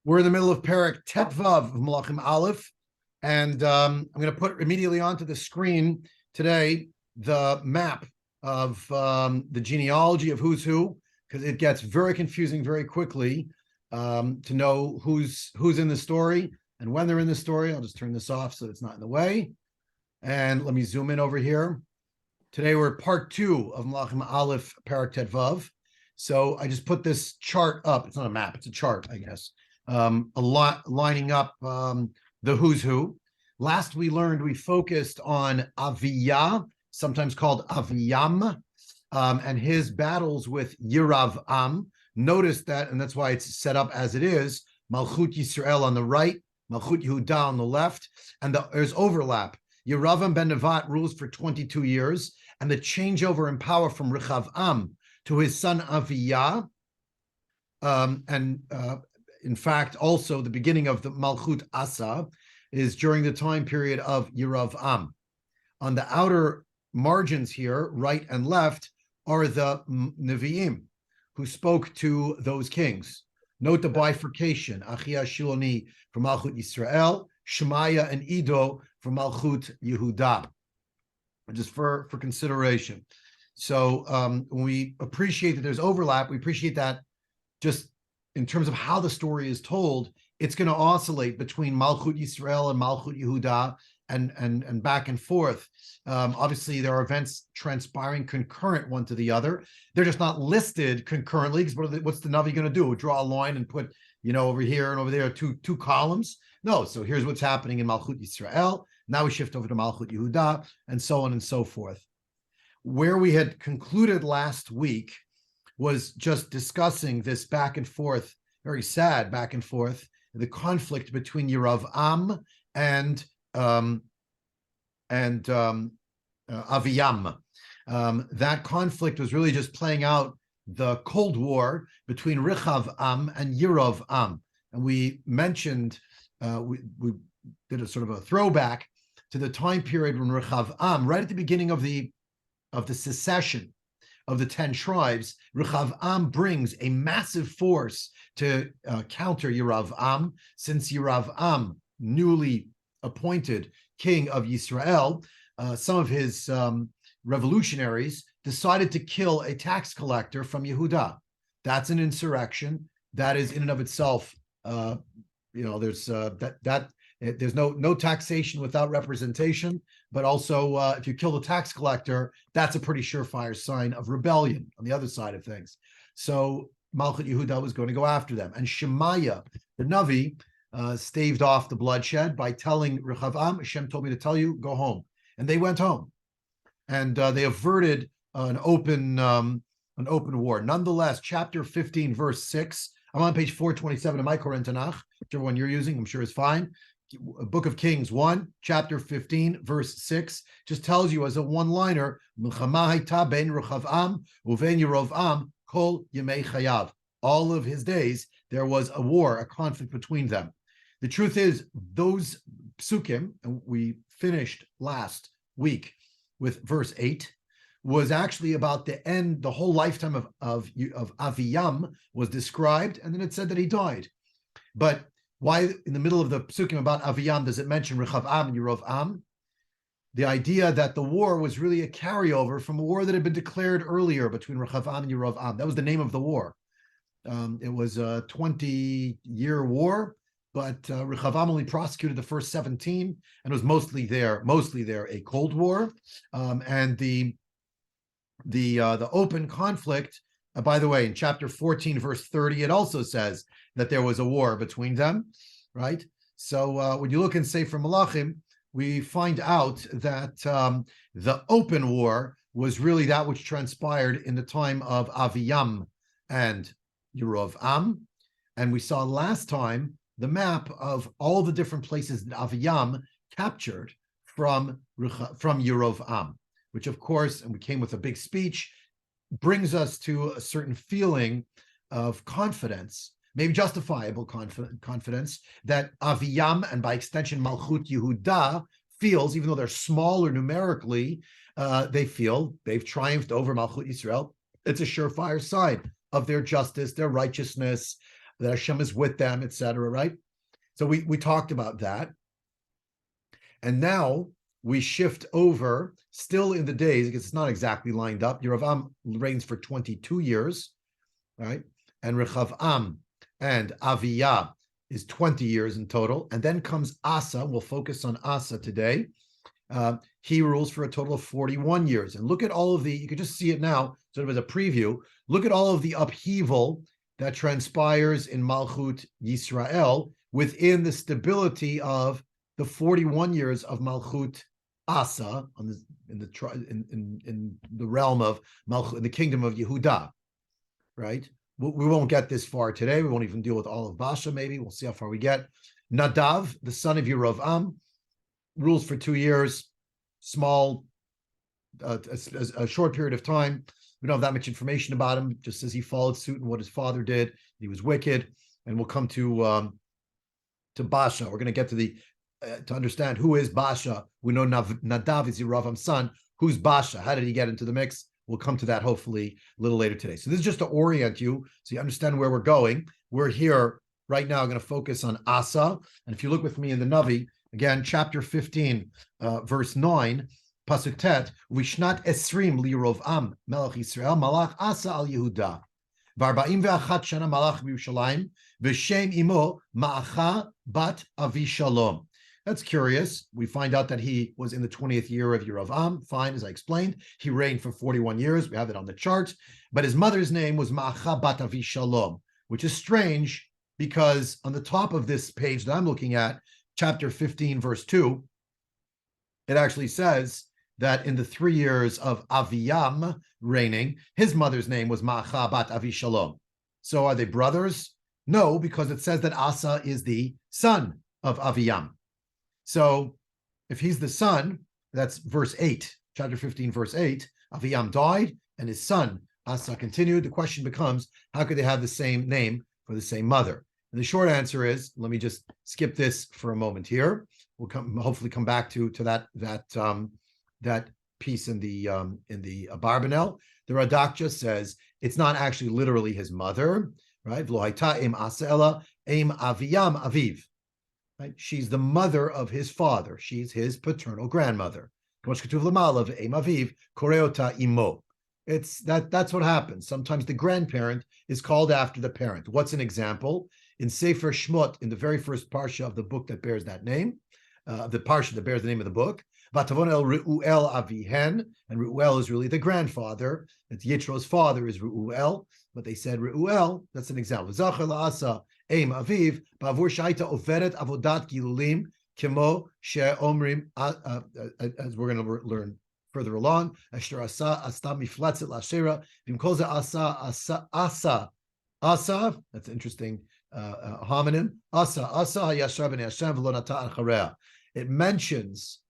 We're in the middle of Perek Tetvav of Melachim Alef, and I'm going to put immediately onto the screen today the map of the genealogy of who's who, because it gets very confusing very quickly to know who's in the story and when they're in the story. I'll just turn this off so it's not in the way. And let me zoom in over here. Today we're part 2 of Melachim Alef Perek Tetvav. So I just put this chart up. It's not a map, it's a chart, I guess. A lot lining up the who's who. Last we learned, we focused on Aviyah, sometimes called Aviyam, and his battles with Yirav-am. Notice that, and that's why it's set up as it is, Malchut Yisrael on the right, Malchut Yehuda on the left, and there's overlap. Yirav-am ben Nevat rules for 22 years, and the changeover in power from Rechav-am to his son Aviyah, in fact, also the beginning of the Malchut Asa is during the time period of Yirav-am. On the outer margins here, right and left, are the Nevi'im who spoke to those kings. Note the bifurcation: Achia Shiloni from Malchut Yisrael, Shemaiah and Ido from Malchut Yehuda, just for consideration. So we appreciate that there's overlap. We appreciate that just in terms of how the story is told, it's going to oscillate between Malchut Yisrael and Malchut Yehuda and back and forth. Obviously, there are events transpiring concurrent one to the other. They're just not listed concurrently, because what's the Navi going to do? Draw a line and put, over here and over there, two columns? No, so here's what's happening in Malchut Yisrael. Now we shift over to Malchut Yehuda, and so on and so forth. Where we had concluded last week was just discussing this back and forth, very sad back and forth, the conflict between Yirav-am and Aviyam. That conflict was really just playing out the Cold War between Rechav-am and Yirav-am. And we mentioned, we did a sort of a throwback to the time period when Rechav-am, right at the beginning of the secession of the 10 tribes, Rechav-am brings a massive force to counter Yirav-am. Since Yirav-am, newly appointed king of Yisrael, some of his revolutionaries decided to kill a tax collector from Yehuda. That's an insurrection. That is in and of itself, there's there's no taxation without representation, but also if you kill the tax collector, that's a pretty surefire sign of rebellion on the other side of things. So Malchut Yehuda was going to go after them. And Shemaiah, the Navi, staved off the bloodshed by telling Rechav-am, Hashem told me to tell you, go home. And they went home. And they averted an open war. Nonetheless, chapter 15, verse 6, I'm on page 427 of my Koren Tanakh, whichever one you're using, I'm sure is fine. Book of Kings 1, chapter 15, verse 6, just tells you as a one-liner, Milchama hayta ben Rechav-am uven Yirav-am kol yemei chayav. All of his days, there was a war, a conflict between them. The truth is, those psukim, and we finished last week with verse 8, was actually about the end. The whole lifetime of Aviyam was described, and then it said that he died. But why in the middle of the psukim about Aviyam does it mention Rechav-am and Yirav-am? The idea that the war was really a carryover from a war that had been declared earlier between Rechav-am and Yirav-am. That was the name of the war. It was a 20-year war, but Rechav-am only prosecuted the first 17, and it was mostly there a Cold War. And the open conflict, by the way, in chapter 14, verse 30, it also says that there was a war between them, right? So when you look in Sefer Melachim, we find out that the open war was really that which transpired in the time of Aviyam and Yirav-am. And we saw last time the map of all the different places that Aviyam captured from Yirav-am, which of course, and we came with a big speech, brings us to a certain feeling of confidence, maybe justifiable confidence, that Aviyam, and by extension Malchut Yehuda, feels, even though they're smaller numerically, they feel they've triumphed over Malchut Yisrael. It's a surefire sign of their justice, their righteousness, that Hashem is with them, etc. Right? So we talked about that. And now we shift over, still in the days, because it's not exactly lined up. Yeravam reigns for 22 years, right? And Rechavam and Aviyah is 20 years in total. And then comes Asa. We'll focus on Asa today. He rules for a total of 41 years. And look at all of the, you can just see it now, sort of as a preview. Look at all of the upheaval that transpires in Malchut Yisrael within the stability of the 41 years of Malchut Asa in the realm of Malchut, in the kingdom of Yehuda, right? We won't get this far today. We won't even deal with all of Basha, maybe. We'll see how far we get. Nadav, the son of Yerovam, rules for 2 years, small, a short period of time. We don't have that much information about him, just as he followed suit in what his father did. He was wicked. And we'll come to Basha. We're going to get to to understand who is Basha. We know Nadav is Yerovam's son. Who's Basha? How did he get into the mix? We'll come to that hopefully a little later today. So this is just to orient you so you understand where we're going. We're here right now. I'm going to focus on Asa. And if you look with me in the Navi, again, chapter 15, verse 9, Pasuk Tet, Vishnat Esrim Lirovam Melech Yisrael, Malach Asa al Yehuda. V'arba'im ve'achat shana Malach b'Yerushalayim, v'shem imo Ma'acha bat Avishalom. That's curious. We find out that he was in the 20th year of Yerovam. Fine, as I explained. He reigned for 41 years. We have it on the chart. But his mother's name was Ma'acha bat Avishalom, which is strange because on the top of this page that I'm looking at, chapter 15, verse 2, it actually says that in the 3 years of Aviyam reigning, his mother's name was Ma'acha bat Avishalom. So are they brothers? No, because it says that Asa is the son of Aviyam. So if he's the son, that's verse 8, chapter 15, verse 8, Aviyam died and his son, Asa, continued. The question becomes, how could they have the same name for the same mother? And the short answer is, let me just skip this for a moment here. We'll hopefully come back to that piece in the Abarbanel. The Radak just says it's not actually literally his mother, right? V'lo im Asa ela im Aviyam aviv. Right? She's the mother of his father. She's his paternal grandmother. That's what happens. Sometimes the grandparent is called after the parent. What's an example? In Sefer Shmot, in the very first parsha of the book that bears that name, the parsha that bears the name of the book, Vatavon el Reuel avihen, and Reuel is really the grandfather. It's Yitro's father is Reuel, but they said Reuel. That's an example. Zachar la'asa Eim Aviv, Bavur Shaita Overet Avodat Gilulim, Kimo She Omrim, as we're going to learn further along. Ashter Asa, Asta Miflatzit Lashera, Vimkoza Asa, that's an interesting homonym. Asa Yashar Ben Hashem V'lo Achareh. It mentions,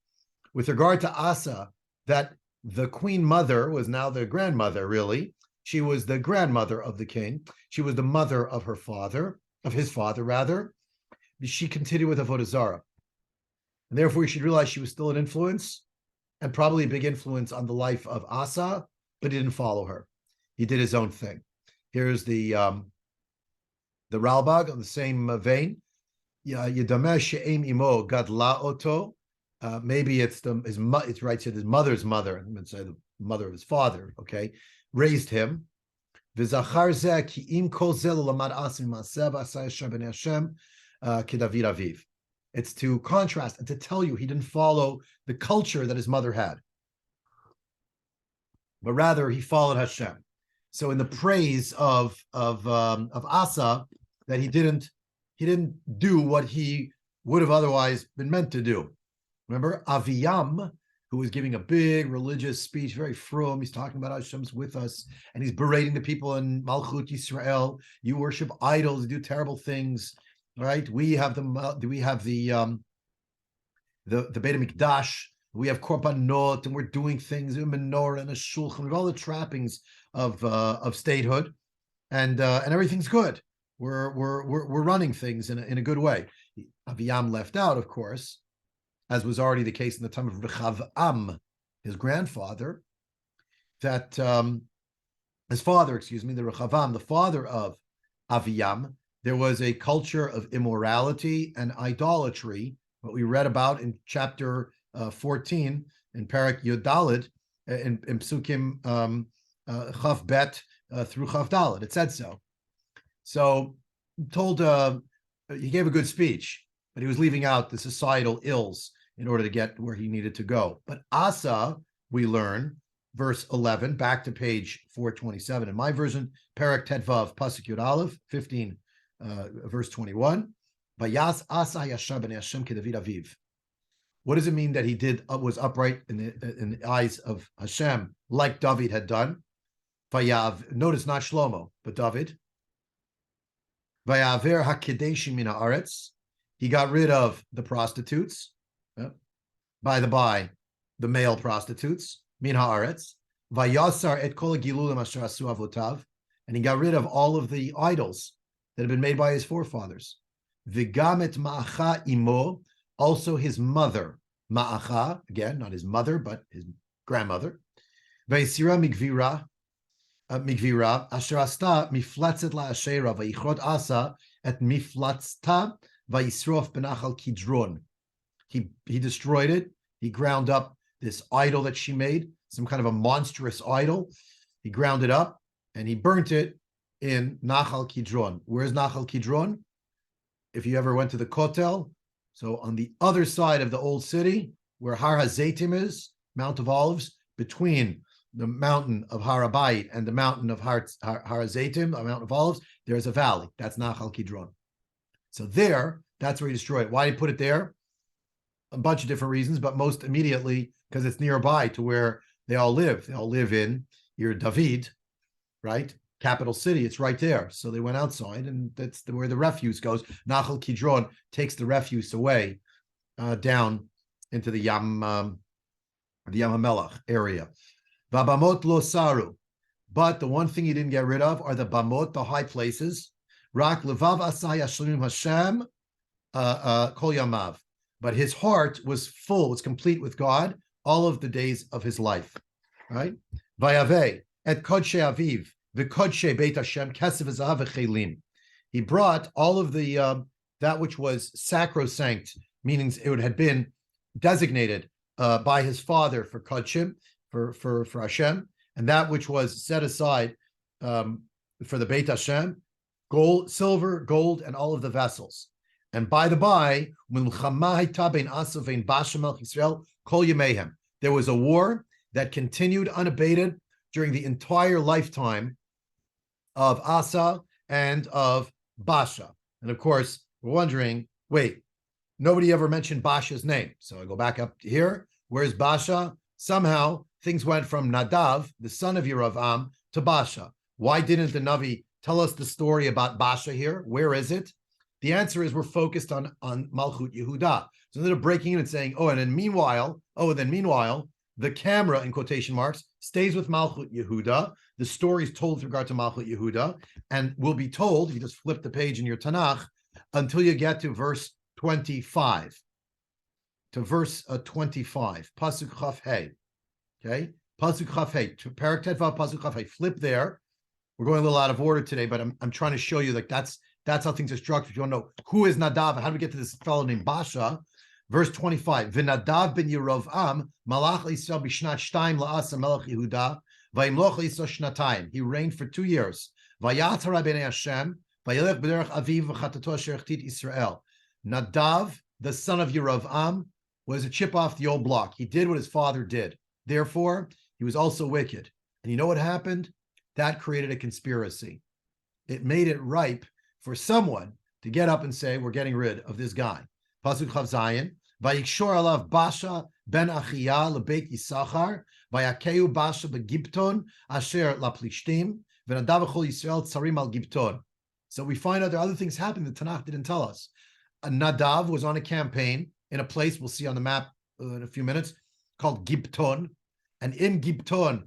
with regard to Asa, that the queen mother was now the grandmother, really. She was the grandmother of the king. She was the mother of her father. Of his father, rather. She continued with Avodah Zarah. And therefore, you should realize she was still an influence, and probably a big influence on the life of Asa, but he didn't follow her. He did his own thing. Here's the Ralbag on the same vein. Yidameh she'em imo gadla oto. Maybe it's it's right, said his mother's mother. I'm going to say the mother of his father, okay, raised him. It's to contrast and to tell you he didn't follow the culture that his mother had, but rather he followed Hashem. So in the praise of Asa, that he didn't do what he would have otherwise been meant to do. Remember Aviyam, who was giving a big religious speech, very frum. He's talking about Hashem's with us, and he's berating the people in Malchut Yisrael. You worship idols, you do terrible things, right? We have the Beit HaMikdash. We have korbanot, and we're doing things, a menorah and a shulchan. We have all the trappings of statehood, and everything's good. We're running things in a good way. Aviyam left out, of course, as was already the case in the time of Rechavam, his grandfather, that his father, the Rechavam, the father of Aviyam, there was a culture of immorality and idolatry, what we read about in chapter 14 in Parak Yudalid, in Psukim Chaf Bet through Chaf Dalid. It said so. So he gave a good speech, but he was leaving out the societal ills in order to get where he needed to go. But Asa, we learn, verse 11, back to page 427. In my version, Parak Tetvav, Pasuk Yud Aleph, 15, verse 21. Vayas Asa Yashar b'nei Hashem keDavid Aviv. What does it mean that he was upright in the eyes of Hashem, like David had done? Vayav, notice not Shlomo, but David. Vayaver hakedeshim min haaretz. He got rid of the prostitutes. By the male prostitutes. Min haaretz. Vayasar et kol gilulim asher asu avotav. And he got rid of all of the idols that had been made by his forefathers. V'gam et ma'acha imo. Also his mother, Ma'acha, again, not his mother, but his grandmother. Vayisira migvira, asher asta miflatzet la'ashera, vayichod asa et miflatzta, vayisrof benachal Kidron. He destroyed it. He ground up this idol that she made, some kind of a monstrous idol. He ground it up, and he burnt it in Nachal Kidron. Where's Nachal Kidron? If you ever went to the Kotel, so on the other side of the old city, where Har HaZeitim is, Mount of Olives, between the mountain of Har HaBayit and the mountain of Har HaZeitim, the Mountain of Olives, there's a valley. That's Nachal Kidron. So that's where he destroyed it. Why did he put it there? A bunch of different reasons, but most immediately because it's nearby to where they all live. They all live in David, right? Capital city, it's right there. So they went outside, and that's where the refuse goes. Nachal Kidron takes the refuse away down into the Yam HaMelach area. Vabamot lo saru. But the one thing he didn't get rid of are the bamot, the high places. Rak levav asay ashlim Hashem kol yamav. But his heart was full, was complete with God all of the days of his life. Right? Vayave et kodshe aviv. He brought all of the that which was sacrosanct, meaning it had been designated by his father for kodshim, for Hashem, and that which was set aside for the Beit Hashem, gold, silver, gold, and all of the vessels. And by the by, there was a war that continued unabated during the entire lifetime of Asa and of Basha. And of course, we're wondering, wait, nobody ever mentioned Basha's name. So I go back up here. Where's Basha? Somehow things went from Nadav, the son of Yeravam, to Basha. Why didn't the Navi tell us the story about Basha here? Where is it? The answer is we're focused on Malchut Yehuda. So instead of breaking in and saying, and then meanwhile, the camera, in quotation marks, stays with Malchut Yehuda. The story is told with regard to Malchut Yehuda, and will be told, you just flip the page in your Tanakh, until you get to verse 25. To verse 25. Pasuk Chaf Hey. Okay? Pasuk Chaf Hey. Parak Tetvav, Pasuk Chaf Hey. Flip there. We're going a little out of order today, but I'm trying to show you that's how things are structured. If you want to know who is Nadav and how do we get to this fellow named Basha, verse 25, V'nadav ben Yerovam, Malach Yisrael b'shnat shtayim la'asa melech Yehuda, v'yimloch Yisrael shnatayim. He reigned for 2 years. V'yatzara b'nei Hashem, v'yelech b'derech aviv v'chatato asher chtit Yisrael. Nadav, the son of Yerovam, was a chip off the old block. He did what his father did. Therefore, he was also wicked. And you know what happened? That created a conspiracy. It made it ripe for someone to get up and say, we're getting rid of this guy. Pasuk Chav Zayin, Vayikshor alav Basha ben Achia lebeit Yisachar, Vayakeu Basha begipton asher laplishtim, v'nadav v'chol Yisrael tzarim al gipton. So we find out there are other things happening the Tanakh didn't tell us. Nadav was on a campaign in a place we'll see on the map in a few minutes called Gipton, and in Gipton,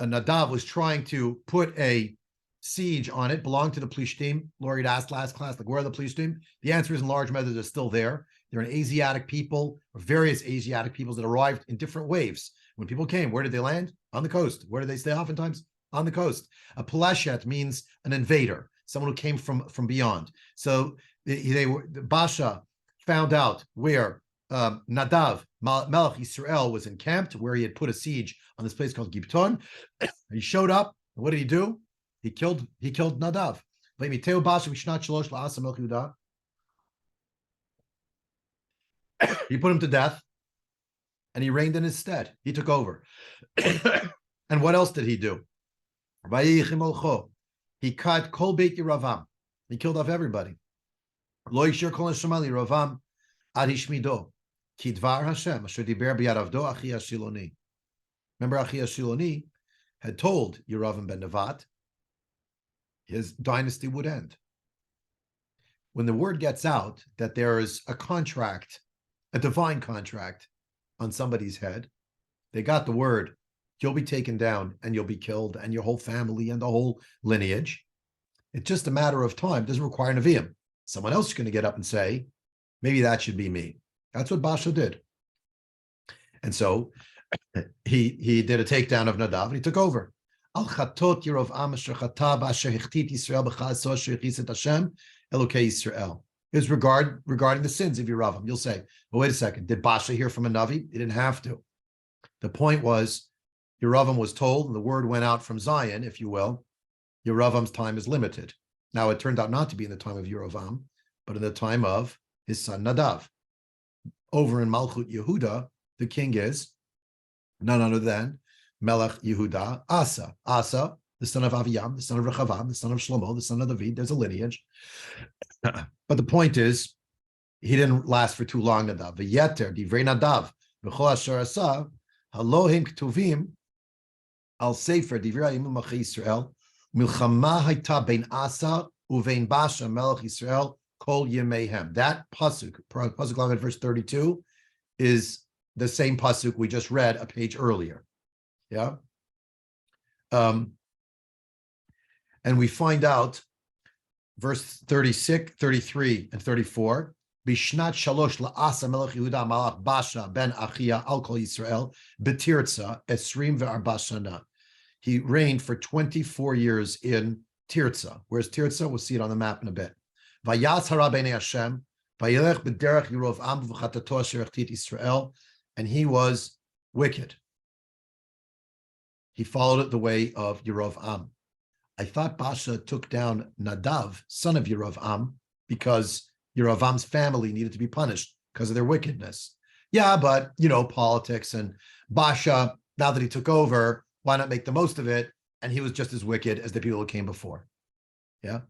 Nadav was trying to put a siege on it, belonged to the Plishtim. Laurie asked last class, where are the Plishtim? The answer is in large measure they're still there. They're an Asiatic people, or various Asiatic peoples that arrived in different waves. When people came, where did they land? On the coast. Where did they stay oftentimes? On the coast. A Peleshet means an invader. someone who came from beyond. So the Basha found out where Nadav, Melech Yisrael, was encamped, where he had put a siege on this place called Gibton. He showed up, and what did he do? He killed Nadav. He put him to death, and he reigned in his stead. He took over. And what else did he do? He cut kol beit Yeravam. He killed off everybody. Lo yishir kol neshama Yeravam ad hishmido. Ki dvar Hashem asher diber biyad avdo Achi Shiloni. Remember, Achi Shiloni had told Yeravam ben Nevat his dynasty would end. When the word gets out that there is a contract, a divine contract on somebody's head, they got the word, you'll be taken down and you'll be killed, and your whole family and the whole lineage. It's just a matter of time. It doesn't require Nevi'im. Someone else is going to get up and say, maybe that should be me. That's what Basha did. And so he did a takedown of Nadav, and he took over. Al chatot Yerovam asher chata b'asher hichtit Yisrael b'chaso asher hichiset Hashem Elokei Yisrael. Is regarding the sins of Yeravam. You'll say, well, wait a second. Did Basha hear from a Navi? He didn't have to. The point was, Yeravam was told, and the word went out from Zion, if you will, Yeravam's time is limited. Now, it turned out not to be in the time of Yeravam, but in the time of his son Nadav. Over in Malchut Yehuda, the king is none other than Melech Yehuda Asa. Asa, the son of Aviyam, the son of Rechavam, the son of Shlomo, the son of David. There's a lineage. But the point is, he didn't last for too long, Nadav. V'yeter, Divrei Nadav, v'chol asher asa, halohim ktuvim, al Sefer, Divrei Hayamim Achi Yisrael, milchama hayta bein Asa uvein Basha Melech Yisrael kol yemehem. That pasuk Lamed, verse 32, is the same pasuk we just read a page earlier. Yeah. And we find out verse 36, 33, and 34. Bishnat shalosh la'asa melech Yehuda malach Basha ben Achia al kol Yisrael betirza esrim ve'arba shana. He reigned for 24 years in Tirza. Where's Tirza? We'll see it on the map in a bit. Vayas hara b'nei Hashem vayelech b'derech Yerovam v'chatato asher hechtit Yisrael, and he was wicked. He followed it the way of Yerovam. I thought Basha took down Nadav, son of Yerovam, because Yerovam's family needed to be punished because of their wickedness. Yeah, but, politics, and Basha, now that he took over, why not make the most of it? And he was just as wicked as the people who came before. Yeah.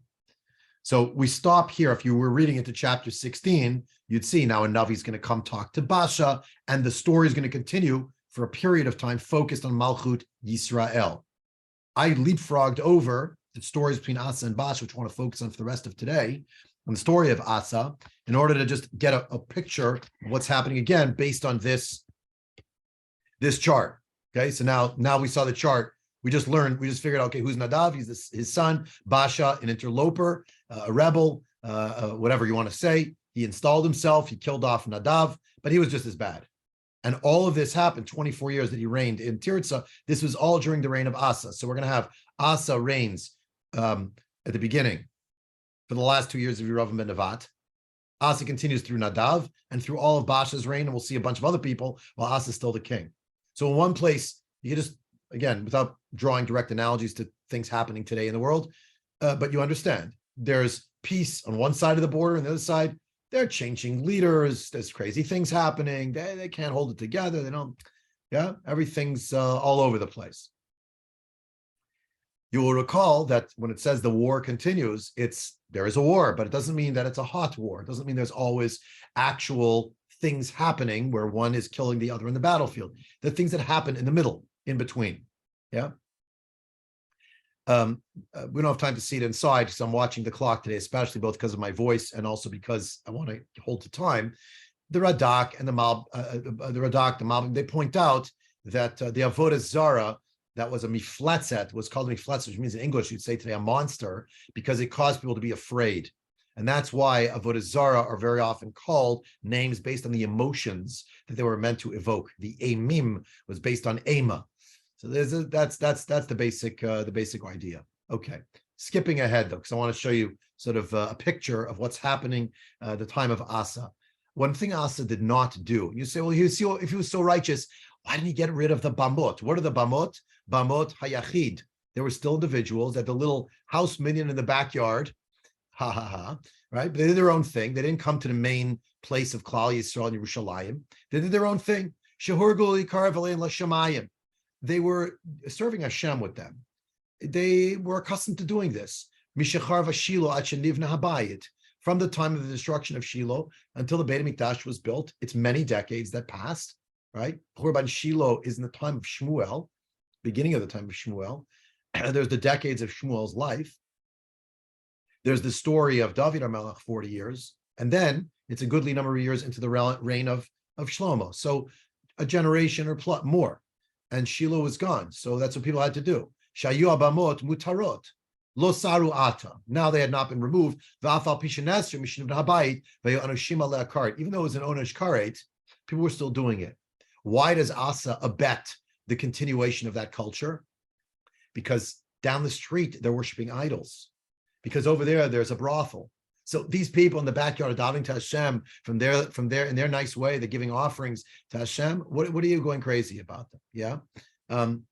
So we stop here. If you were reading into chapter 16, you'd see now a Navi's going to come talk to Basha, and the story is going to continue for a period of time focused on Malchut Yisrael. I leapfrogged over the stories between Asa and Basha, which I want to focus on for the rest of today, on the story of Asa, in order to just get a picture of what's happening again based on this chart. Okay, so now we saw the chart. We just figured out, okay, who's Nadav? He's his son. Basha, an interloper, a rebel, whatever you want to say. He installed himself. He killed off Nadav, but he was just as bad. And all of this happened 24 years that he reigned in Tirza. This was all during the reign of Asa. So we're going to have Asa reigns at the beginning for the last 2 years of Yeravam ben Nevat. Asa continues through Nadav and through all of Basha's reign, and we'll see a bunch of other people while Asa is still the king. So in one place, you can just, again, without drawing direct analogies to things happening today in the world, but you understand, there's peace on one side of the border, and the other side, they're changing leaders. There's crazy things happening. They can't hold it together. They don't, everything's all over the place. You will recall that when it says the war continues, there is a war, but it doesn't mean that it's a hot war. It doesn't mean there's always actual things happening where one is killing the other in the battlefield. The things that happen in the middle, in between. Yeah. We don't have time to see it inside because I'm watching the clock today, especially both because of my voice and also because I want to hold to time. The Radak and the Malbim, they point out that the Avodah Zarah, that was a mifletzet, was called a mifletzet, which means in English you'd say today a monster, because it caused people to be afraid. And that's why Avodah Zarah are very often called names based on the emotions that they were meant to evoke. The Amim was based on Ema. So that's the basic idea. Okay, skipping ahead though, because I want to show you sort of a picture of what's happening at the time of Asa. One thing Asa did not do, you say, well, if he was so righteous, why didn't he get rid of the bamot? What are the bamot? Bamot hayachid. There were still individuals at the little house minion in the backyard, ha ha ha, right? But they did their own thing. They didn't come to the main place of Klal Yisrael and Yerushalayim. They did their own thing. Shehurgu likar v'lein l'shamayim. They were serving Hashem with them. They were accustomed to doing this. Mishachar v'Shilo ad shenivna habayit. From the time of the destruction of Shiloh until the Beit HaMikdash was built, it's many decades that passed, right? Churban Shiloh is in the time of Shmuel, beginning of the time of Shmuel. There's the decades of Shmuel's life. There's the story of David HaMelech, 40 years. And then it's a goodly number of years into the reign of Shlomo. So a generation or more. And Shiloh was gone. So that's what people had to do. Shayu abamot mutarot. Lo saru ata. Now they had not been removed. Even though it was an onesh karet, people were still doing it. Why does Asa abet the continuation of that culture? Because down the street they're worshiping idols. Because over there's a brothel. So these people in the backyard are davening to Hashem from there in their nice way. They're giving offerings to Hashem. What are you going crazy about them? Yeah. To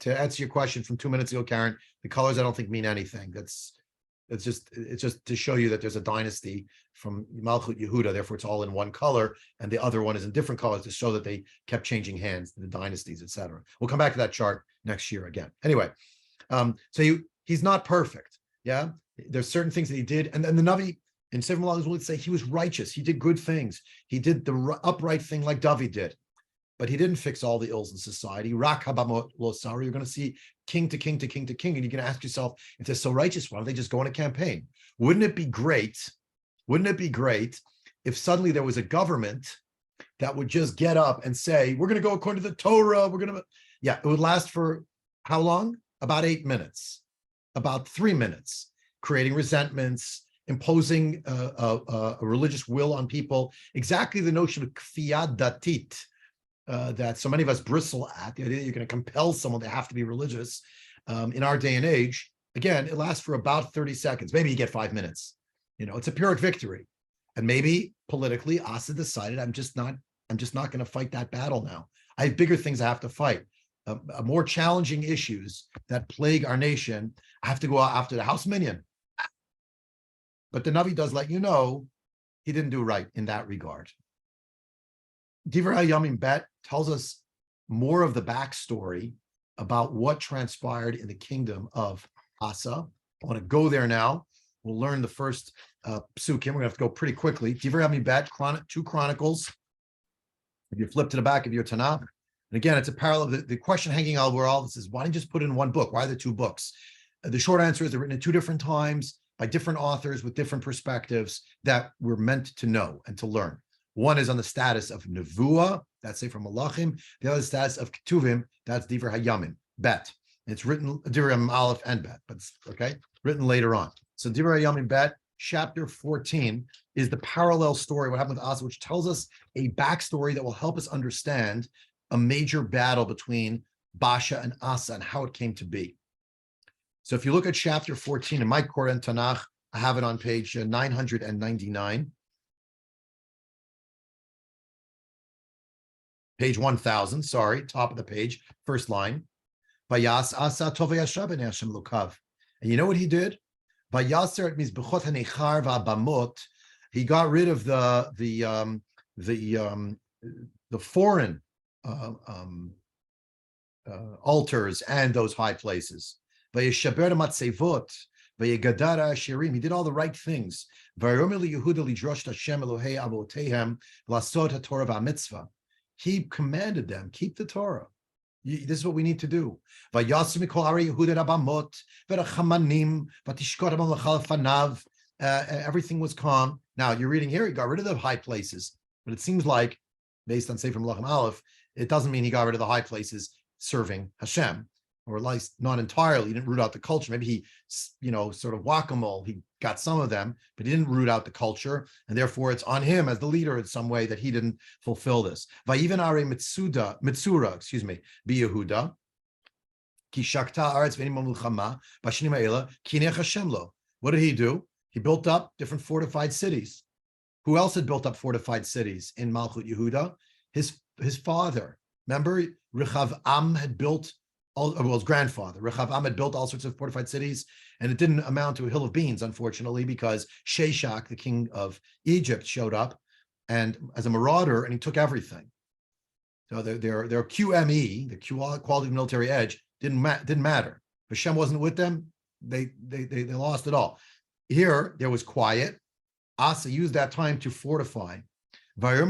answer your question from 2 minutes ago, Karen, the colors I don't think mean anything. It's just to show you that there's a dynasty from Malchut Yehuda, therefore it's all in one color, and the other one is in different colors to show that they kept changing hands, the dynasties, etc. We'll come back to that chart next year again. Anyway, so he's not perfect. Yeah, there's certain things that he did, and then the Navi in Sefer Melachim would say he was righteous. He did good things. He did the upright thing like David did. But he didn't fix all the ills in society. Rak habamot lo saru. You're going to see king to king to king to king, and you're going to ask yourself, if they're so righteous, why don't they just go on a campaign? Wouldn't it be great? Wouldn't it be great if suddenly there was a government that would just get up and say, we're going to go according to the Torah. It would last for how long? About 8 minutes, about 3 minutes, creating resentments, imposing a religious will on people. Exactly the notion of kfiyat datit. That so many of us bristle at, the idea that you're going to compel someone to have to be religious. In our day and age, again, it lasts for about 30 seconds. Maybe you get 5 minutes. It's a Pyrrhic victory. And maybe politically, Asa decided, I'm just not going to fight that battle now. I have bigger things I have to fight. More challenging issues that plague our nation. I have to go after the house minion. But the Navi does let you know he didn't do right in that regard. Divrei Hayamim Bet tells us more of the backstory about what transpired in the kingdom of Asa. I want to go there now. We'll learn the first psukim. We're going to have to go pretty quickly. Divrei Hayamim Bet, 2 Chronicles. If you flip to the back of your Tanakh, and again, it's a parallel. The question hanging over all this is, why didn't you just put it in one book? Why are there 2 books? The short answer is they're written at 2 different times by different authors with different perspectives that we're meant to know and to learn. One is on the status of Nevuah, that's Sefer Melachim. The other status of Ketuvim, that's Divrei Hayamim, Bet. It's written, Divrei Hayamim, Alef, and Bet, but it's, written later on. So Divrei Hayamim, Bet, chapter 14, is the parallel story, what happened with Asa, which tells us a backstory that will help us understand a major battle between Basha and Asa and how it came to be. So if you look at chapter 14 in my Koran Tanakh, I have it on page 999. Page 1000, top of the page, first line. Vayas Asa tovei Hashem b'nei Hashem lukav. And you know what he did? Vayaser et mizbechot hanechar v'abamot. He got rid of the foreign altars and those high places. Vayeshaber matzevot. Vayegadara shirim. He did all the right things. Vayomer liYehuda lidrosh Hashem Elohei avotehem lasot haTorah v'amitzvah. He commanded them, keep the Torah. This is what we need to do. Everything was calm. Now, you're reading here, he got rid of the high places. But it seems like, based on Sefer Melachim Alef, it doesn't mean he got rid of the high places serving Hashem. Or at least not entirely. He didn't root out the culture. Maybe he, sort of whack-a-mole. He got some of them, but he didn't root out the culture. And therefore, it's on him as the leader in some way that he didn't fulfill this. Vayiven are Mitzura, be Yehuda. Ki shakta aretz v'nimam l'chama b'shanim ha'ela kinech Hashem lo. What did he do? He built up different fortified cities. Who else had built up fortified cities in Malchut Yehuda? His father. Remember, Rechav Am had built his grandfather. Rechav Am had built all sorts of fortified cities, and it didn't amount to a hill of beans, unfortunately, because Sheshach, the king of Egypt, showed up and as a marauder, and he took everything. So their QME, the quality of military edge, didn't matter. Hashem wasn't with them. They lost it all. Here there was quiet. Asa used that time to fortify. We're going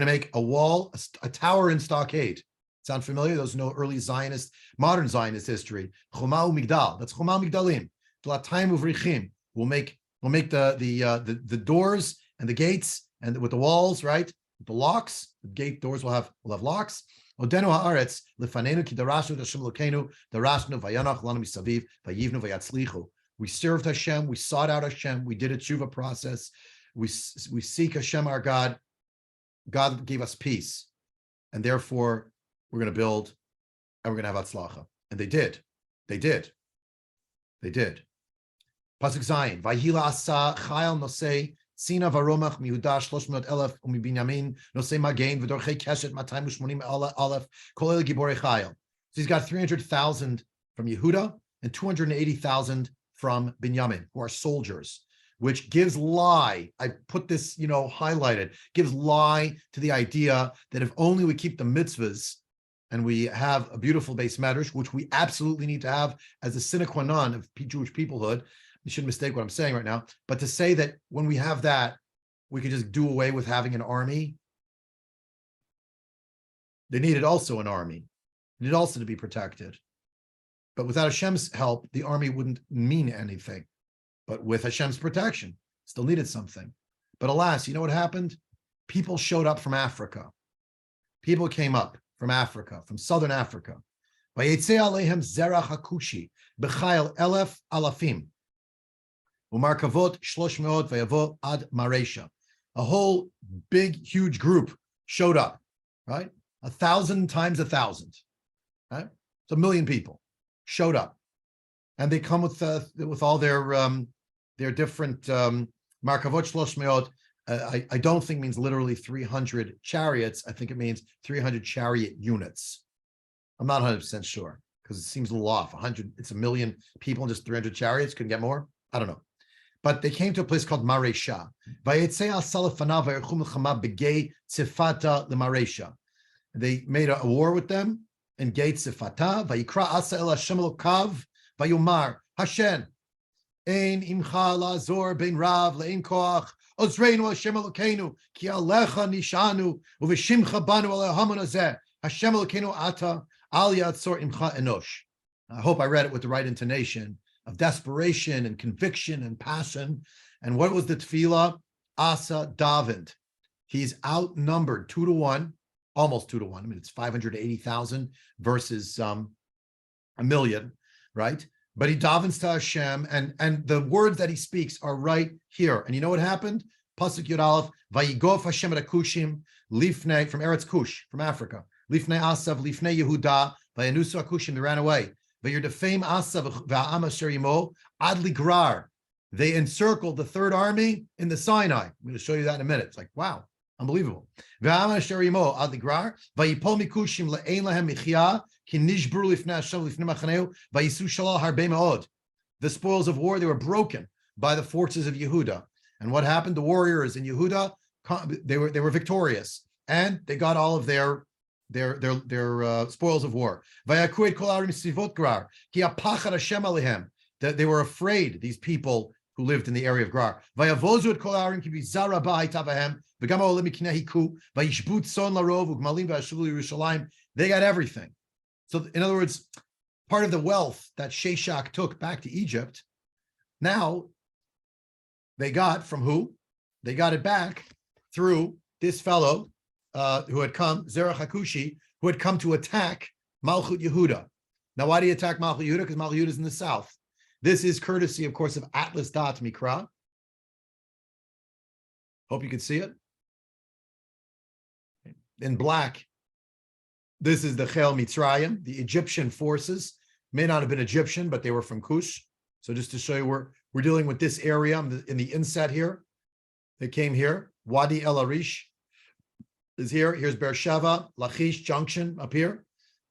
to make a wall, a tower and stockade. Sound familiar? Those know early Zionist, modern Zionist history. Choma u'migdal. That's choma u'migdalim. Tlatayim uvrichim. We'll make the doors and the gates and with the walls, right? The locks. The gate doors will have locks. Odenu haaretz lefanenu ki darashnu Hashem Elokeinu darashnu vayanach lanu misaviv vayivnu vayatzlichu. We served Hashem. We sought out Hashem. We did a tshuva process. We seek Hashem, our God. God gave us peace, and therefore we're going to build, and we're going to have atzlacha. And they did. They did. Pasuk Zayin. Vayhila asa chayal nosei Sina varomach mihuda 300,000 umibinyamin nosei magen v'dorchei keshet 280 alef kol el giborei chayil. So he's got 300,000 from Yehuda and 280,000 from Binyamin, who are soldiers, which gives lie. I put this, highlighted, gives lie to the idea that if only we keep the mitzvahs and we have a beautiful base medrash, which we absolutely need to have as a sine qua non of Jewish peoplehood. You shouldn't mistake what I'm saying right now, but to say that when we have that, we can just do away with having an army. They needed also an army. They needed also to be protected. But without Hashem's help, the army wouldn't mean anything. But with Hashem's protection, still needed something. But alas, you know what happened? People showed up from Africa. People came up from Africa, from southern Africa. Vayetze alehem zerach hakushi b'chayil elef alafim. Umarkavot 300 vayavo ad maresha. A whole big, huge group showed up, right? 1,000 times 1,000, right? It's 1,000,000 people showed up, and they come with all their different markavot 300. I don't think means literally 300 chariots. I think it means 300 chariot units. I'm not 100% sure because it seems a little off. 100, it's 1,000,000 people and just 300 chariots. Couldn't get more. I don't know. But they came to a place called Maresha. They made a war with them in Gate Sifata. Vayikra asa el Hashem Elokav vayomar Hashem ein imcha lazor ben rav le'in koach ozreinu Hashem Elokeinu ki alecha nishanu uveshimcha banu al haman hazeh Hashem Elokeinu ata al yatzor imcha enosh. I hope I read it with the right intonation of desperation and conviction and passion. And what was the tefillah? Asa David. He's outnumbered 2-1, almost 2-1. I mean, it's 580,000 versus 1,000,000, right? But he davens to Hashem, and the words that he speaks are right here. And you know what happened? Pasuk Yud Aleph, Vayigof Hashem et Akushim, Lifnei, from Eretz Kush, from Africa. Lifnei Asav, Lifnei Yehuda, Vayanusu Akushim, they ran away. They encircled the third army in the Sinai. I'm going to show you that in a minute. It's like, wow, unbelievable. The spoils of war, they were broken by the forces of Yehuda. And what happened? The warriors in Yehuda, they were victorious, and they got all of their spoils of war. That they were afraid, these people who lived in the area of Grar. They got everything. So in other words, part of the wealth that Sheshach took back to Egypt, now they got from who? They got it back through this fellow who had come, Zerach Hakushi, who had come to attack Malchut Yehuda. Now, why do you attack Malchut Yehuda? Because Malchut Yehuda is in the south. This is courtesy, of course, of Atlas Dat Mikra. Hope you can see it. In black This is the Chel Mitzrayim. The Egyptian forces may not have been Egyptian, but they were from Cush. So just to show you, we're dealing with this area in the inset here. They came here. Wadi El Arish is here. Here's Beersheba, Lachish Junction up here.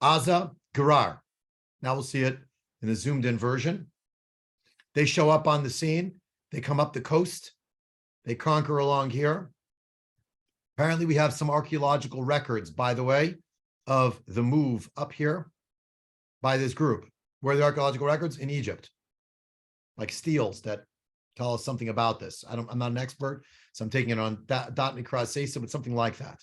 Aza, Gerar. Now we'll see it in the zoomed in version. They show up on the scene. They come up the coast. They conquer along here. Apparently we have some archaeological records, by the way, of the move up here by this group. Where are the archaeological records? In Egypt. Like steels that tell us something about this. I'm not an expert, so I'm taking it on Dot Nikra Seisa, but something like that.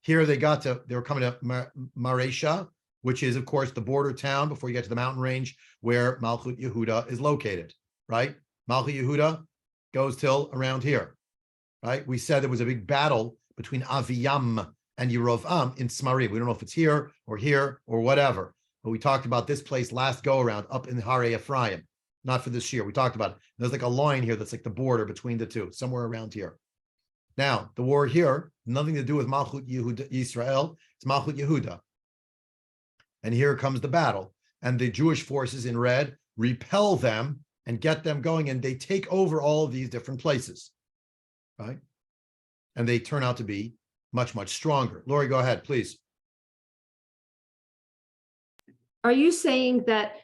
Here they were coming to Maresha, which is, of course, the border town before you get to the mountain range where Malchut Yehuda is located, right? Malchut Yehuda goes till around here, right? We said there was a big battle between Aviyam and Yerovam in Smari. We don't know if it's here or whatever, but we talked about this place last go around up in Hare Ephraim, not for this year. We talked about it. There's like a line here that's like the border between the two, somewhere around here. Now, the war here, nothing to do with Malchut Yehuda, Yisrael, it's Malchut Yehuda. And here comes the battle. And the Jewish forces in red repel them and get them going, and they take over all of these different places, right? And they turn out to be much, much stronger. Lori, go ahead, please. Are you saying that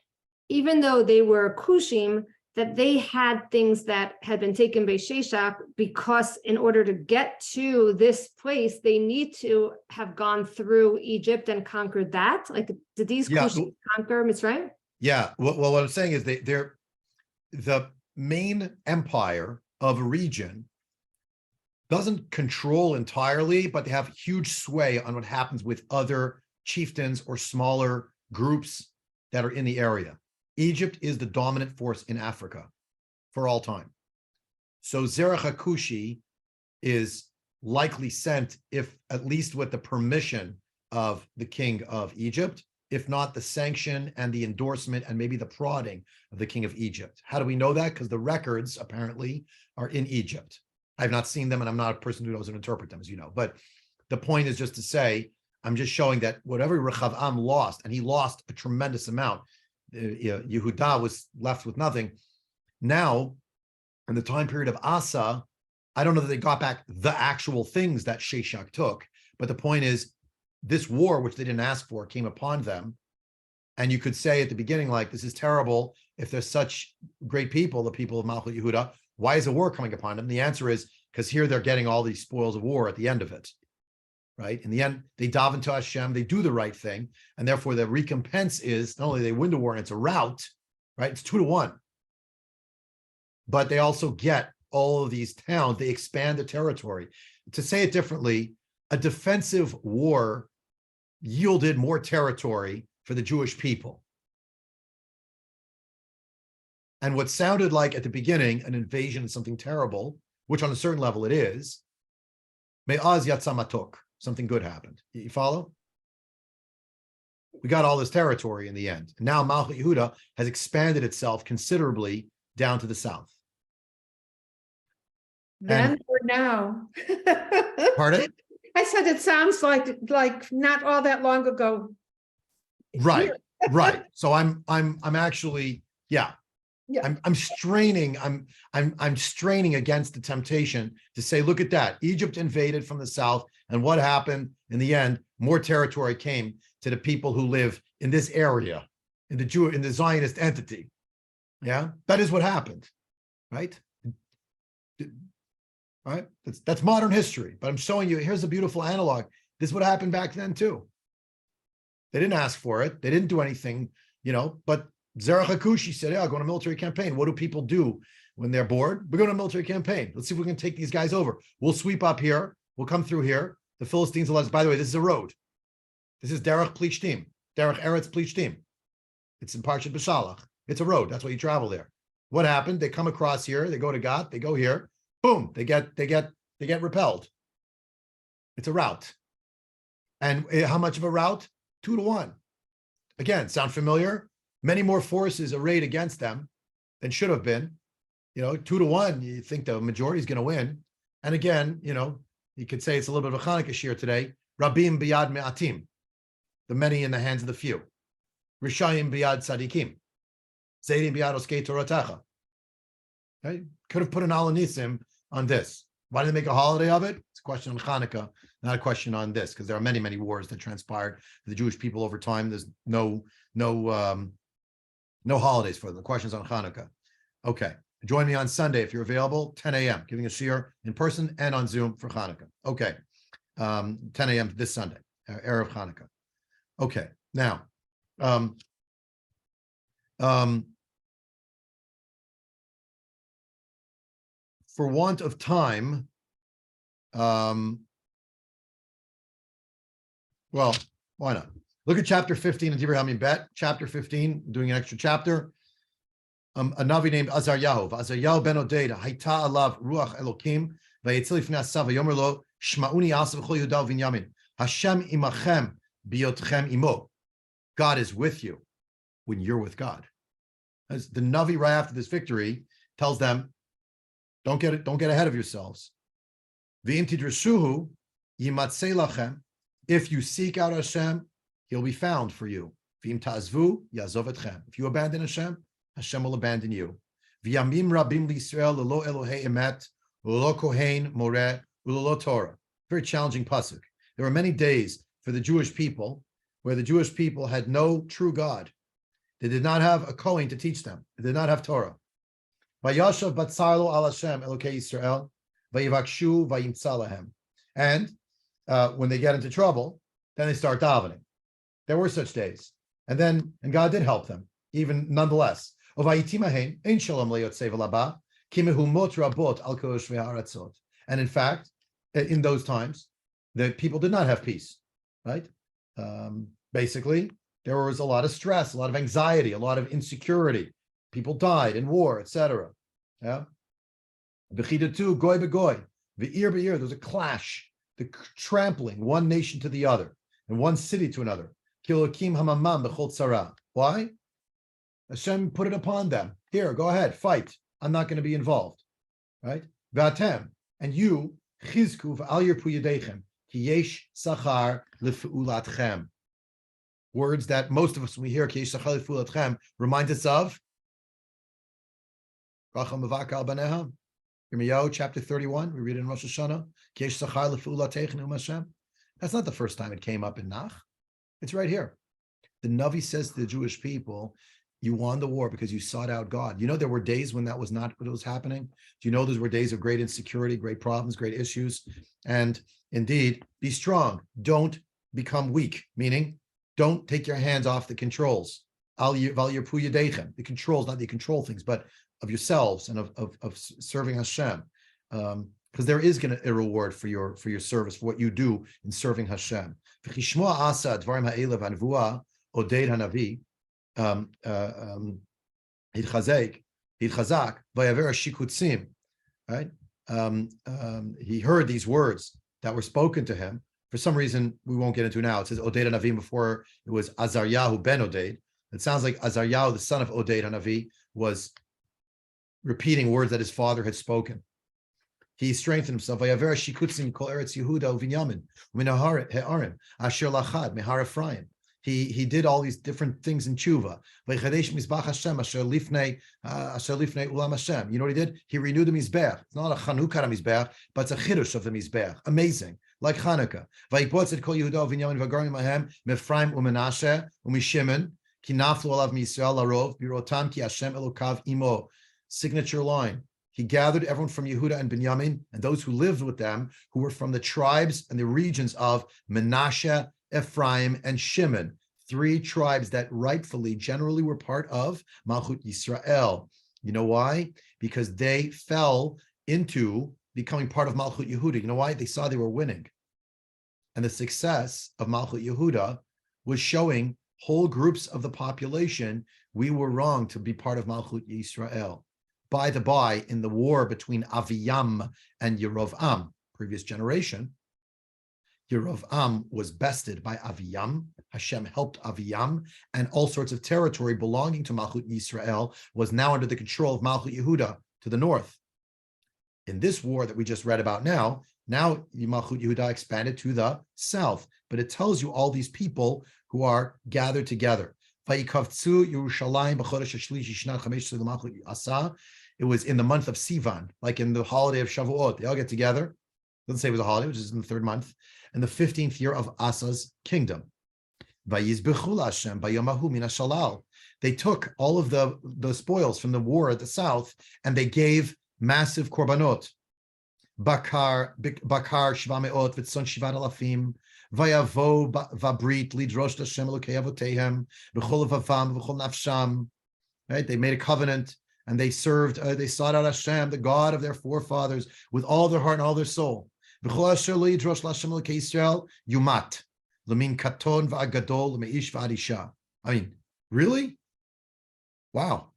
even though they were Kushim, that they had things that had been taken by Sheshach, because in order to get to this place, they need to have gone through Egypt and conquered that? Like, did these Kushim conquer Mitzrayim? Yeah, well, what I'm saying is they're the main empire of a region doesn't control entirely, but they have huge sway on what happens with other chieftains or smaller groups that are in the area. Egypt is the dominant force in Africa for all time. So Zerach HaKushi is likely sent, if at least with the permission of the king of Egypt, if not the sanction and the endorsement and maybe the prodding of the king of Egypt. How do we know that? Because the records apparently are in Egypt. I've not seen them, and I'm not a person who knows how to interpret them, as you know. But the point is just to say, I'm just showing that whatever Rechavam lost, and he lost a tremendous amount, Yehuda was left with nothing. Now, in the time period of Asa, I don't know that they got back the actual things that Sheshach took, but the point is, this war, which they didn't ask for, came upon them. And you could say at the beginning, like, this is terrible. If there's such great people, the people of Malchut Yehuda, why is a war coming upon them? The answer is because here they're getting all these spoils of war at the end of it, right? In the end, they daven to Hashem, they do the right thing, and therefore the recompense is not only they win the war and it's a rout, right? It's 2-1, but they also get all of these towns. They expand the territory. To say it differently, a defensive war yielded more territory for the Jewish people. And what sounded like at the beginning an invasion is something terrible, which on a certain level it is, me'az yatsa matok, something good happened. You follow? We got all this territory in the end. And now Malchut Yehuda has expanded itself considerably down to the south. Then or now? Pardon? I said it sounds like not all that long ago. Right, right. So I'm actually, yeah. Yeah. I'm straining. I'm straining against the temptation to say, look at that. Egypt invaded from the south, and what happened in the end? More territory came to the people who live in this area, in the Zionist entity. Yeah, that is what happened, right? Right. That's modern history. But I'm showing you. Here's a beautiful analog. This is what happened back then too. They didn't ask for it. They didn't do anything, But Zerach HaKushi said, yeah, I'll go on a military campaign. What do people do when they're bored? We're going on a military campaign. Let's see if we can take these guys over. We'll sweep up here. We'll come through here. The Philistines will let us. By the way, this is a road. This is Derech Plishtim. Derech Eretz Plishtim. It's in Parshat B'Shalach. It's a road. That's why you travel there. What happened? They come across here. They go to Gat. They go here. Boom. They get repelled. It's a rout. And how much of a rout? 2-1. Again, sound familiar? Many more forces arrayed against them than should have been. 2-1, you think the majority is going to win. And again, you could say it's a little bit of a Chanuka shiur today. Rabim biyad me'atim. the many in the hands of the few. Rishayim biyad tzadikim. Zaydim biyad oskei toratecha. Okay? Could have put an alanisim on this. Why did they make a holiday of it? It's a question on Chanuka, not a question on this, because there are many, many wars that transpired for the Jewish people over time. There's no holidays for them. The question's on Chanuka. Okay. Join me on Sunday if you're available, 10 a.m., giving a shiur in person and on Zoom for Chanuka. Okay. 10 a.m. this Sunday, Erev Chanuka. Okay. Now, for want of time, well, why not? Look at chapter 15 of Divrei Hayamim Bet. Chapter 15, doing an extra chapter. A Navi named Azaryahu. Azaryahu ben Odeida. Haita alav ruach Elokim. Vayetzil ifnei asav vayomer lo shma'uni asav v'chol Yehuda v'Inyamin. Hashem imachem biyotchem imo. God is with you when you're with God. As the Navi right after this victory tells them, don't get ahead of yourselves. V'im tidrashuhu yimatzei lachem. If you seek out Hashem, He'll be found for you. V'im ta'azvu yazov etchem. If you abandon Hashem, Hashem will abandon you. V'yamim rabim liYisrael lelo Elohei emet u'lo kohen moreh u'lo Torah. Very challenging pasuk. There were many days for the Jewish people where the Jewish people had no true God. They did not have a Kohen to teach them. They did not have Torah. Vayashav batzarlo al Hashem Elokei Yisrael vayivakshu vayimtza lahem. And when they get into trouble, then they start davening. There were such days, and God did help them, even nonetheless. And in fact, in those times, the people did not have peace, right? Basically, there was a lot of stress, a lot of anxiety, a lot of insecurity. People died in war, etc. Yeah. Goy begoy, ve'ir be'ir. There's a clash, the trampling one nation to the other and one city to another. Kilokim hamamam b'chol tzara. Why? Hashem put it upon them. Here, go ahead, fight. I'm not going to be involved, right? V'atem, and you chizku v'al yirpu yedechem ki yesh sachar lefeulatchem. Words that most of us, when we hear ki yesh sachar lefeulatchem, remind us of Racham Mavak al Baneha. Yirmiyahu chapter 31. We read it in Rosh Hashanah. Ki yesh sachar lefeulatechem Hashem. That's not the first time it came up in Nach. It's right here. The Navi says to the Jewish people, you won the war because you sought out God. You know, there were days when that was not what was happening. Do you know those were days of great insecurity, great problems, great issues? And indeed, be strong. Don't become weak, meaning don't take your hands off the controls. The controls, not the control things, but of yourselves and of serving Hashem. Because there is going to a reward for your service, for what you do in serving Hashem. Right? He heard these words that were spoken to him. For some reason, we won't get into now. It says Odeid HaNavi before it was Azaryahu ben Odeid. It sounds like Azaryahu, the son of Odeid HaNavi, was repeating words that his father had spoken. He strengthened himself. Vayaver shikutzim kol eretz Yehuda uvinyamin u'min ha'arim asher lachad mehar Ephraim. He did all these different things in tshuva. Vayichadesh mizbach Hashem asher lifnei ulam Hashem. You know what he did? He renewed the mizbech. It's not a Chanuka mizbech, but it's a chidush of the mizbech. Amazing, like Chanuka. Vayikbotz et kol Yehuda uvinyamin v'garim mahem mefraim u'menashe u'mishimon ki naflu alav miyisrael larov birotam ki Hashem elokav imo. Signature line. He gathered everyone from Yehuda and Binyamin and those who lived with them, who were from the tribes and the regions of Menashe, Ephraim, and Shimon, 3 tribes that rightfully, generally were part of Malchut Yisrael. You know why? Because they fell into becoming part of Malchut Yehuda. You know why? They saw they were winning. And the success of Malchut Yehuda was showing whole groups of the population, we were wrong to be part of Malchut Yisrael. By the by, in the war between Aviyam and Yerovam, previous generation, Yerovam was bested by Aviyam. Hashem helped Aviyam, and all sorts of territory belonging to Malchut Yisrael was now under the control of Malchut Yehuda to the north. In this war that we just read about now Now Malchut Yehuda expanded to the south, but it tells you all these people who are gathered together. It was in the month of Sivan, like in the holiday of Shavuot. They all get together. Doesn't say it was a holiday, which is in the 3rd month, and the 15th year of Asa's kingdom. They took all of the spoils from the war at the south, and they gave massive korbanot. Bakar shvameot v'tzon shivat alafim vayavo vabrit lidrosh Hashem Elokei avotehem b'chol vavam v'chol nafsham. Right? They made a covenant and they served. They sought out Hashem, the God of their forefathers, with all their heart and all their soul. B'chol asher lo yidrosh Hashem Elokei Yisrael yumat l'min katon v'agadol l'meish v'adisha. I mean, really? Wow.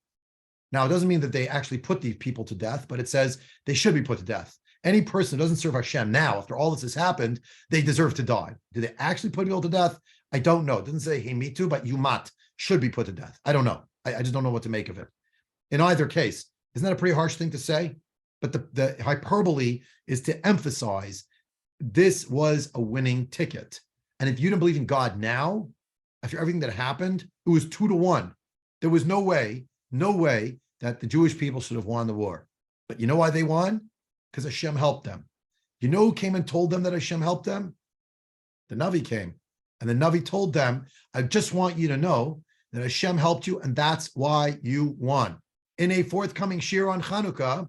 Now, it doesn't mean that they actually put these people to death, but it says they should be put to death. Any person who doesn't serve Hashem now, after all this has happened, they deserve to die. Do they actually put people to death? I don't know. It doesn't say, hey, me too, but yumat should be put to death. I don't know. I just don't know what to make of it. In either case, isn't that a pretty harsh thing to say? But the hyperbole is to emphasize this was a winning ticket. And if you don't believe in God now, after everything that happened, it was 2-1. There was no way that the Jewish people should have won the war. But you know why they won? Because Hashem helped them. You know who came and told them that Hashem helped them? The Navi came. And the Navi told them, I just want you to know that Hashem helped you, and that's why you won. In a forthcoming shiur on Chanuka,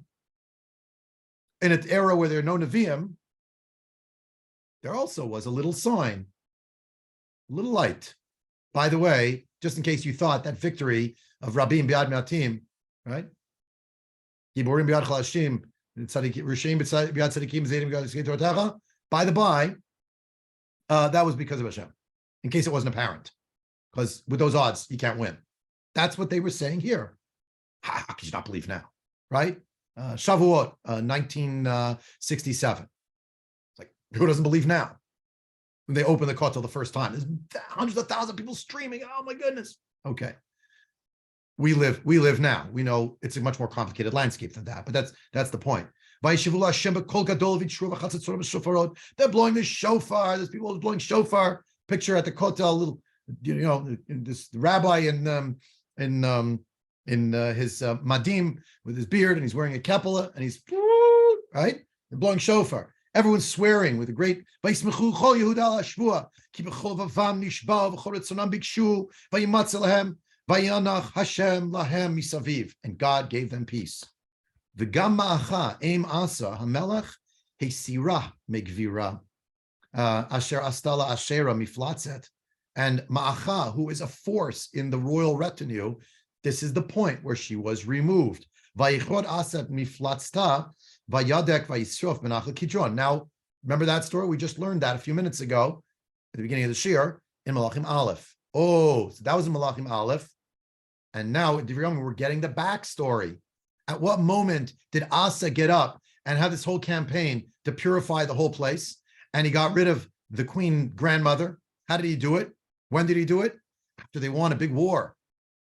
in an era where there are no Nevi'im, there also was a little sign, a little light. By the way, just in case you thought that victory of Rabim Biad Me'atim, right? Giborim Biad Chalashim, by the by, that was because of Hashem, in case it wasn't apparent, because with those odds, you can't win. That's what they were saying here. How could you not believe now, right? Shavuot, 1967. It's like, who doesn't believe now? When they open the Kotel the first time, there's hundreds of thousands of people streaming. Oh my goodness. Okay. We live now. We know it's a much more complicated landscape than that, but that's the point. They're blowing the shofar. There's people blowing shofar. Picture at the Kotel, little, this rabbi in his madim with his beard, and he's wearing a keppela, and he's right. They're blowing shofar. Everyone's swearing with a great. Vayanach Hashem lahem misaviv, and God gave them peace. The Ma'acha Aim Asa Hamelach Hesira Megvira Asher Astala Ashera Miflatzet, and Ma'acha, who is a force in the royal retinue, this is the point where she was removed. Vayichod Asat Miflatzta Vayadek Vayisrof Menachal Kidron. Now, remember that story? We just learned that a few minutes ago at the beginning of the shiur in Melachim Alef. Oh, so that was in Melachim Alef. And now at Divrei we're getting the backstory. At what moment did Asa get up and have this whole campaign to purify the whole place? And he got rid of the queen grandmother. How did he do it? When did he do it? After they won a big war.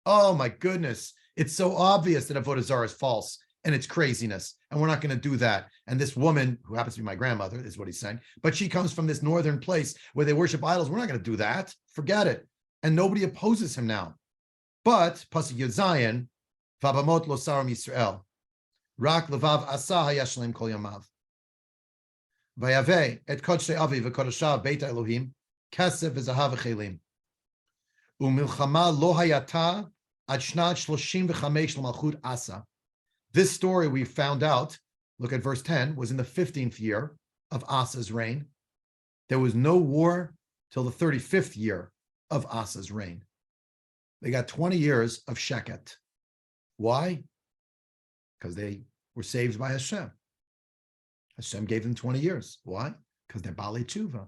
Oh my goodness. It's so obvious that Avodah Zarah is false and it's craziness. And we're not going to do that. And this woman, who happens to be my grandmother, is what he's saying, but she comes from this northern place where they worship idols. We're not going to do that. Forget it. And nobody opposes him now. But Pasuk Yud Zayin, Vabamot lo saram Yisrael, Rak levav asa hayashlim kol yamav. Vayave et kodshe avi v'kodeshav beit Elohim kesef v'zahav v'chelim. Umilchama lo hayata ad shnat 35 l'malchut Asa. This story we found out, look at verse 10, was in the 15th year of Asa's reign. There was no war till the 35th year of Asa's reign. They got 20 years of Sheket. Why? Because they were saved by Hashem. Hashem gave them 20 years. Why? Because they're Baalei Tshuva.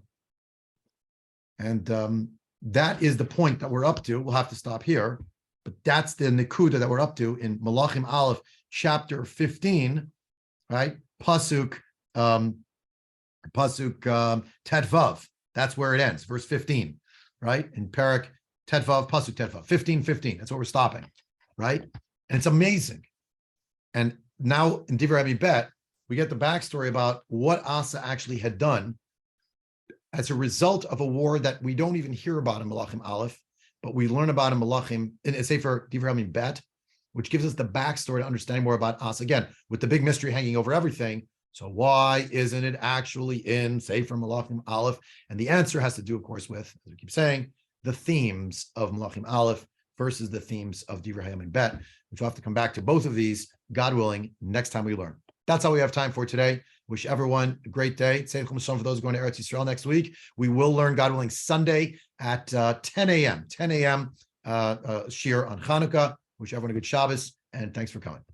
And that is the point that we're up to. We'll have to stop here. But that's the Nekuda that we're up to in Melachim Aleph, chapter 15, right? Pasuk Tetvav. That's where it ends, verse 15, right? In Parak Tetvav, Pasuk Tetvav, 15:15. That's what we're stopping, right? And it's amazing. And now in Divrei Bet, we get the backstory about what Asa actually had done as a result of a war that we don't even hear about in Melachim Alef, but we learn about in Melachim, in a Sefer Divrei Bet, which gives us the backstory to understand more about Asa. Again, with the big mystery hanging over everything. So why isn't it actually in Sefer Melachim Alef? And the answer has to do, of course, with, as we keep saying, the themes of Melachim Alef versus the themes of Divrei Hayamim Bet, which we'll have to come back to both of these, God willing, next time we learn. That's all we have time for today. Wish everyone a great day. Tzeichum Shalom for those going to Eretz Yisrael next week. We will learn, God willing, Sunday at 10 a.m. 10 a.m. Shiur on Chanuka. Wish everyone a good Shabbos, and thanks for coming.